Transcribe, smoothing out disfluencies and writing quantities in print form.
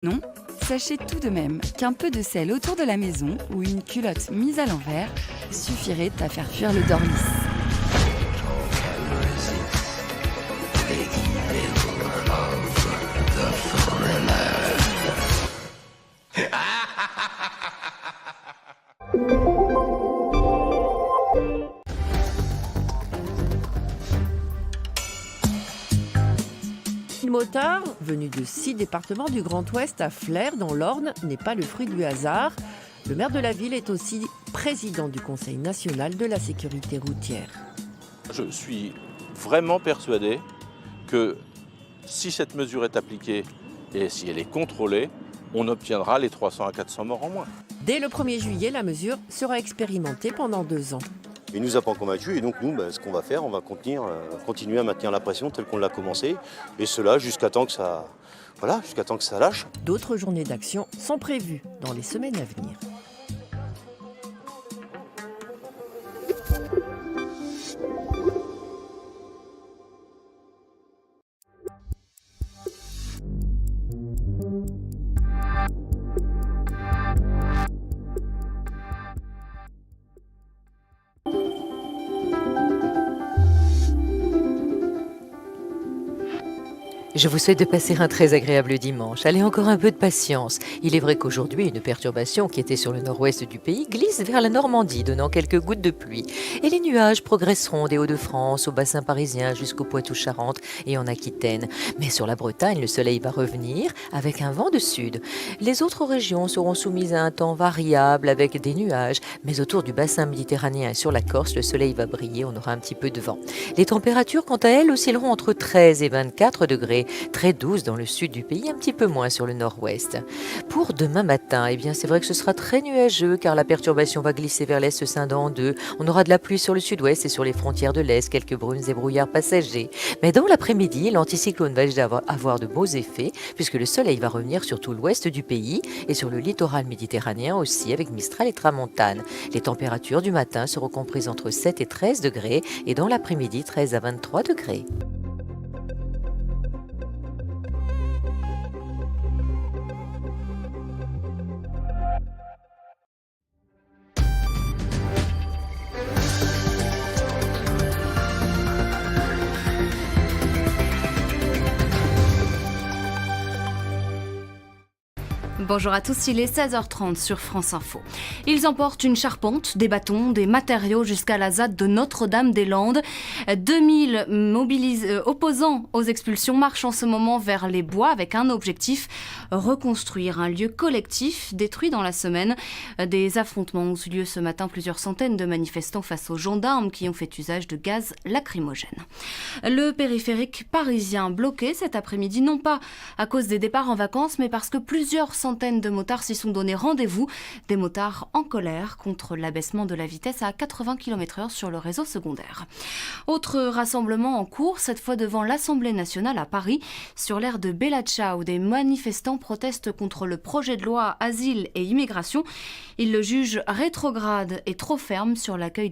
Non, sachez tout de même qu'un peu de sel autour de la maison ou une culotte mise à l'envers suffirait à faire fuir le dormice. Le motard, venu de 6 départements du Grand Ouest à Flers, dans l'Orne, n'est pas le fruit du hasard. Le maire de la ville est aussi président du Conseil national de la sécurité routière. Je suis vraiment persuadé que si cette mesure est appliquée et si elle est contrôlée, on obtiendra les 300 à 400 morts en moins. Dès le 1er juillet, la mesure sera expérimentée pendant 2 ans. Il ne nous a pas convaincus et donc nous, ce qu'on va faire, on va continuer à maintenir la pression telle qu'on l'a commencé et cela jusqu'à temps que ça lâche. D'autres journées d'action sont prévues dans les semaines à venir. Je vous souhaite de passer un très agréable dimanche. Allez, encore un peu de patience. Il est vrai qu'aujourd'hui, une perturbation qui était sur le nord-ouest du pays glisse vers la Normandie, donnant quelques gouttes de pluie. Et les nuages progresseront des Hauts-de-France au bassin parisien jusqu'au Poitou-Charentes et en Aquitaine. Mais sur la Bretagne, le soleil va revenir avec un vent de sud. Les autres régions seront soumises à un temps variable avec des nuages. Mais autour du bassin méditerranéen et sur la Corse, le soleil va briller, on aura un petit peu de vent. Les températures, quant à elles, oscilleront entre 13 et 24 degrés. Très douce dans le sud du pays, un petit peu moins sur le nord-ouest. Pour demain matin, eh bien c'est vrai que ce sera très nuageux car la perturbation va glisser vers l'est, se scindant en deux. On aura de la pluie sur le sud-ouest et sur les frontières de l'est, quelques brumes et brouillards passagers. Mais dans l'après-midi, l'anticyclone va déjà avoir de beaux effets puisque le soleil va revenir sur tout l'ouest du pays et sur le littoral méditerranéen aussi avec Mistral et Tramontane. Les températures du matin seront comprises entre 7 et 13 degrés et dans l'après-midi 13 à 23 degrés. Bonjour à tous, il est 16h30 sur France Info. Ils emportent une charpente, des bâtons, des matériaux jusqu'à la ZAD de Notre-Dame-des-Landes. 2000 opposants aux expulsions marchent en ce moment vers les bois avec un objectif, reconstruire un lieu collectif détruit dans la semaine. Des affrontements ont eu lieu ce matin, plusieurs centaines de manifestants face aux gendarmes qui ont fait usage de gaz lacrymogène. Le périphérique parisien bloqué cet après-midi, non pas à cause des départs en vacances, mais parce que plusieurs centaines de motards s'y sont donné rendez-vous. Des motards en colère contre l'abaissement de la vitesse à 80 km/h sur le réseau secondaire. Autre rassemblement en cours, cette fois devant l'Assemblée nationale à Paris, sur l'aire de Bella Ciao, où des manifestants protestent contre le projet de loi Asile et Immigration. Ils le jugent rétrograde et trop ferme sur l'accueil